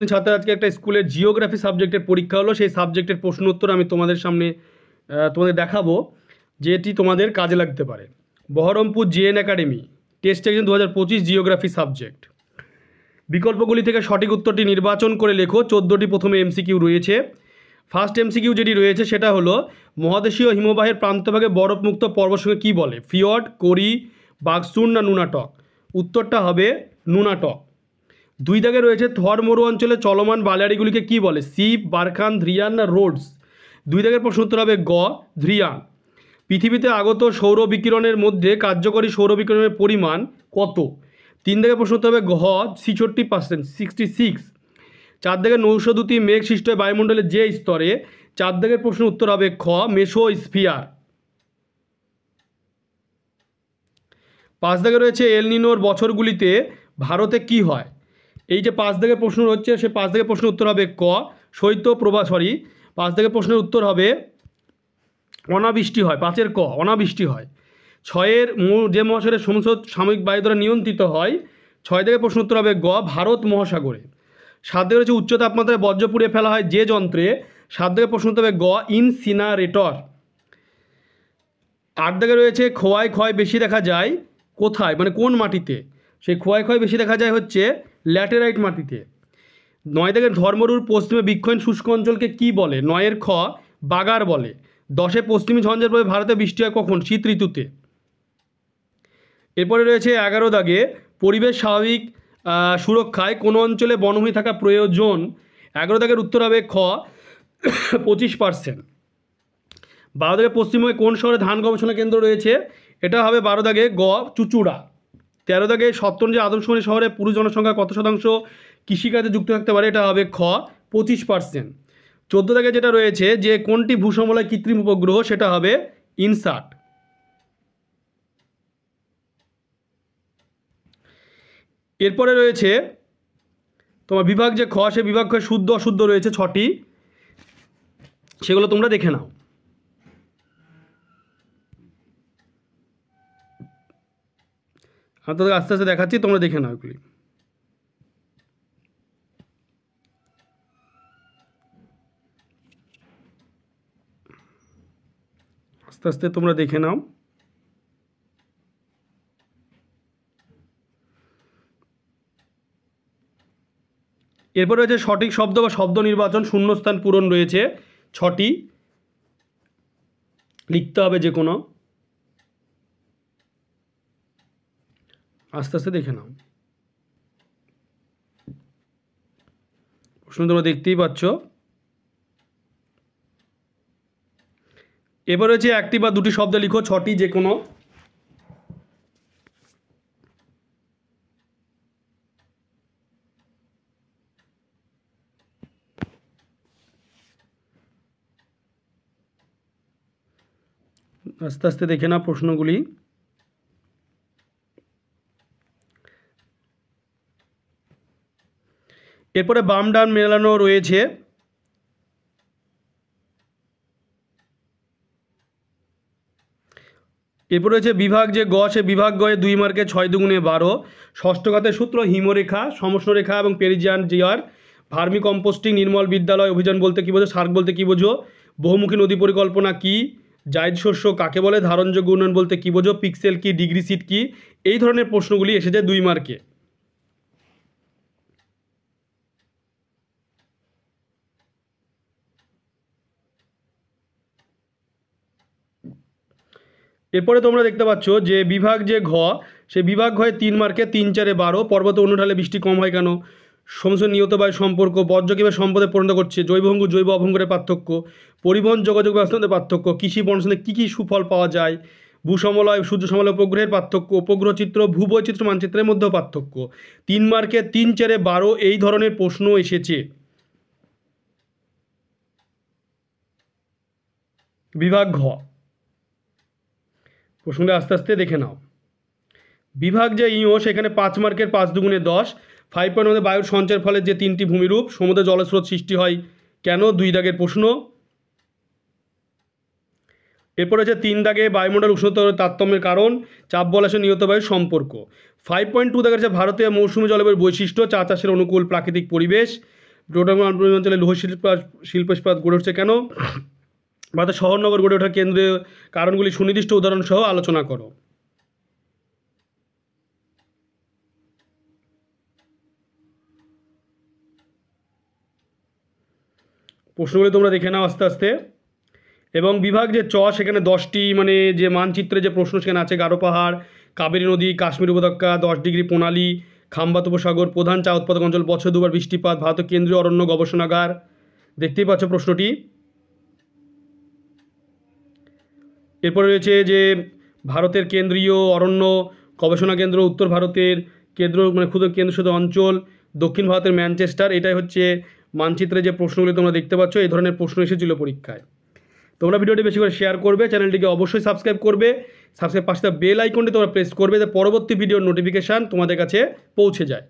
ছাত্র আজকে একটা স্কুলের জিওগ্রাফি সাবজেক্টের পরীক্ষা হলো, সেই সাবজেক্টের প্রশ্ন উত্তর আমি তোমাদের সামনে তোমাদের দেখাবো, যেটি তোমাদের কাজে লাগতে পারে। Baharampur JN academy test exam 2025 geography subject. বিকল্পগুলি থেকে সঠিক উত্তরটি নির্বাচন করে লেখো। 14টি প্রথমে এমসিকিউ রয়েছে। ফার্স্ট এমসিকিউ যেটি রয়েছে সেটা হলো, মহাদেশীয় হিমবাহের প্রান্তভাগে বরফমুক্ত পর্বতসমূহ কী বলে? ফিয়র্ড, কোরি, বাকসুন না নুনাটক? উত্তরটা হবে নুনাটক। 2 দাগে রয়েছে, থর মরু অঞ্চলে চলমান বালিয়াড়িগুলিকে কী বলে? সিপ, বারখান, ধ্রিয়ান না রোডস? 2 দাগের প্রশ্ন উত্তর হবে গ, ধ্রিয়ান। পৃথিবীতে আগত সৌর বিকিরণের মধ্যে কার্যকরী সৌর বিকিরণের পরিমাণ কত? 3 দাগের প্রশ্ন উত্তর হবে ঘ, 66%, 66। 4 দাগের নৌশদূতি মেঘ সৃষ্ট হয় বায়ুমণ্ডলের যে স্তরে? 4 দাগের প্রশ্ন উত্তর হবে খ, মেসোস্ফিয়ার। 5 দাগে রয়েছে, এল নিনোর বছরগুলিতে ভারতে কি হয়? এই যে 5 দাগের প্রশ্ন হচ্ছে, সে 5 দাগের প্রশ্ন উত্তর হবে ক, শৈত্যপ্রবাহ। 5 দাগের প্রশ্নের উত্তর হবে অনাবৃষ্টি হয়। 5-এর ক, অনাবৃষ্টি হয়। 6-এর যে মহাসাগরের সমস্ত সাময়িক বায়ু দ্বারা নিয়ন্ত্রিত হয়? 6 দাগের প্রশ্ন উত্তর হবে গ, ভারত মহাসাগরে। 7 দাগে রয়েছে, উচ্চ তাপমাত্রায় বর্জ্য পুড়িয়ে ফেলা হয় যে যন্ত্রে? 7 দাগের প্রশ্ন উত্তর হবে গ, ইনসিনারেটর। 8 দাগে রয়েছে, খোয়াই ক্ষয় বেশি দেখা যায় কোথায়, মানে কোন মাটিতে? সেই খোয়াই ক্ষয় বেশি দেখা যায় হচ্ছে ল্যাটেরাইট মাটিতে। 9 দাগের, ধর্মরুর পশ্চিমে বৃক্ষহীন শুষ্ক অঞ্চলকে কি বলে? 9-এর খ, বাগার বলে। 10-এ পশ্চিমী ঝঞ্ঝার পরে ভারতে বৃষ্টি হয় কখন? শীত ঋতুতে। এরপরে রয়েছে 11 দাগে, পরিবেশ স্বাভাবিক সুরক্ষায় কোন অঞ্চলে বনভূমি থাকা প্রয়োজন? 11 দাগের উত্তর হবে খ, 25%। 12 দাগে, পশ্চিমবঙ্গে কোন শহরে ধান গবেষণা কেন্দ্র রয়েছে? এটা হবে 12 দাগে গ, চুচুড়া। 13 দাগে, সপ্তম যে আদমশুমারি শহরে পুরুষ জনসংখ্যা কত শতাংশ কৃষিকাজে যুক্ত থাকতে পারে? এটা হবে খ, 25%। 14 দাগে যেটা রয়েছে, যে কোনটি ভূসমলয় কৃত্রিম উপগ্রহ? সেটা হবে ইনসাট। এরপরে রয়েছে তোমার বিভাগ যে খ, সে বিভাগ খ শুদ্ধ অশুদ্ধ রয়েছে 6টি, সেগুলো তোমরা দেখে নাও। আমি তোদের আস্তে আস্তে দেখাচ্ছি, তোমরা দেখে নাও এগুলি। আস্তে আস্তে তোমরা দেখে নাও। এরপর রয়েছে সঠিক শব্দ বা শব্দ নির্বাচন, শূন্যস্থান পূরণ রয়েছে 6টি, লিখতে হবে যে কোনো। আস্তে আস্তে দেখে নাও, প্রশ্ন তোমরা দেখতেই পাচ্ছ। এবার রয়েছে একটি বা দুটি শব্দ লিখো, 6টি যে কোনো। আস্তে আস্তে দেখে না প্রশ্নগুলি। এরপরে বাম ডান মেলানো রয়েছে। এরপর রয়েছে বিভাগ যে গ, সে বিভাগ গয়ে 2 মার্কে 6 দুগুণে 12। ষষ্ঠ ঘাতের সূত্র, হিমরেখা, সমষ্ণরেখা এবং পেরিজিয়ান জিয়ার। ভার্মি কম্পোস্টিং, নির্মল বিদ্যালয় অভিযান বলতে কী বোঝো? সার্ক বলতে কী বোঝো? বহুমুখী নদী পরিকল্পনা কি? জায়দ শস্য কাকে বলে? ধারণযোগ্য উন্নয়ন বলতে কী বোঝো? পিক্সেল কি? ডিগ্রি সিট কি? এই ধরনের প্রশ্নগুলি এসেছে 2 মার্কে। এরপরে তোমরা দেখতে পাচ্ছ যে বিভাগ যে ঘ, সে বিভাগ ঘয়ে 3 মার্কে 3 4-এ 12। পর্বত অনুঢালে বৃষ্টি কম হয় কেন? সমস্ত নিয়ত বায়ু সম্পর্ক, বর্জ্য কীভাবে সম্পদে পরিণত করছে, জৈবভঙ্গু জৈব অভঙ্গের পার্থক্য, পরিবহন যোগাযোগ ব্যবস্থার পার্থক্য, কৃষি বনসনে কী কী সুফল পাওয়া যায়, ভূসমলয় সূর্য সমলয় উপগ্রহের পার্থক্য, উপগ্রহ চিত্র ভূবৈচিত্র্য মানচিত্রের মধ্যেও পার্থক্য। 3 মার্কে 3 4-এ 12 এই ধরনের প্রশ্ন এসেছে। বিভাগ ঘ, প্রশ্নটা আস্তে আস্তে দেখে নাও। বিভাগ যে ইও, সেখানে 5 মার্কের 5 দুগুণে 10। 5 মধ্যে বায়ুর সঞ্চয়ের ফলে যে 3টি ভূমিরূপ, সমুদ্রে জলস্রোত সৃষ্টি হয় কেন? 2 দাগের প্রশ্ন। এরপর হচ্ছে 3 দাগে বায়ুমণ্ডল উষ্ণতার তারতম্যের কারণ, চাপ বলয়ের সাথে নিয়ত বায়ুর সম্পর্ক। 5.2 দাগের হচ্ছে ভারতীয় মৌসুমী জলবায়ুর বৈশিষ্ট্য, চা চাষের অনুকূল প্রাকৃতিক পরিবেশ। ডোডামার অঞ্চলে লৌহ শিল্প ইস্পাত গড়ে উঠছে কেন? ভারতের শহরনগর গড়ে ওঠার কেন্দ্রীয় কারণগুলি সুনির্দিষ্ট উদাহরণ সহ আলোচনা করো। প্রশ্নগুলি তোমরা দেখে নাও আস্তে আস্তে। এবং বিভাগ যে সেখানে 10টি মানে যে মানচিত্রে যে প্রশ্ন সেখানে আছে, গারো পাহাড়, কাবেরী নদী, কাশ্মীর উপত্যকা, 10 ডিগ্রি প্রণালী, খাম্বাত উপসাগর, প্রধান চা উৎপাদক অঞ্চল, বছর দুবার বৃষ্টিপাত, ভারতের কেন্দ্রীয় অরণ্য গবেষণাগার। দেখতেই পাচ্ছ প্রশ্নটি। এরপরে রয়েছে যে ভারতের কেন্দ্রীয় অরণ্য গবেষণা কেন্দ্র, উত্তর ভারতের কেন্দ্র মানে ক্ষুদ্র কেন্দ্রশাসিত অঞ্চল, দক্ষিণ ভারতের ম্যানচেস্টার। এটাই হচ্ছে মানচিত্রে যে প্রশ্নগুলি তোমরা দেখতে পাচ্ছ, এই ধরনের প্রশ্ন এসেছিল পরীক্ষায়। তোমরা ভিডিওটি বেশি করে শেয়ার করবে, চ্যানেলটিকে অবশ্যই সাবস্ক্রাইব করবে, সাবস্ক্রাইব পাশে বেল আইকনটি তোমরা প্রেস করবে যাতে পরবর্তী ভিডিওর নোটিফিকেশান তোমাদের কাছে পৌঁছে যায়।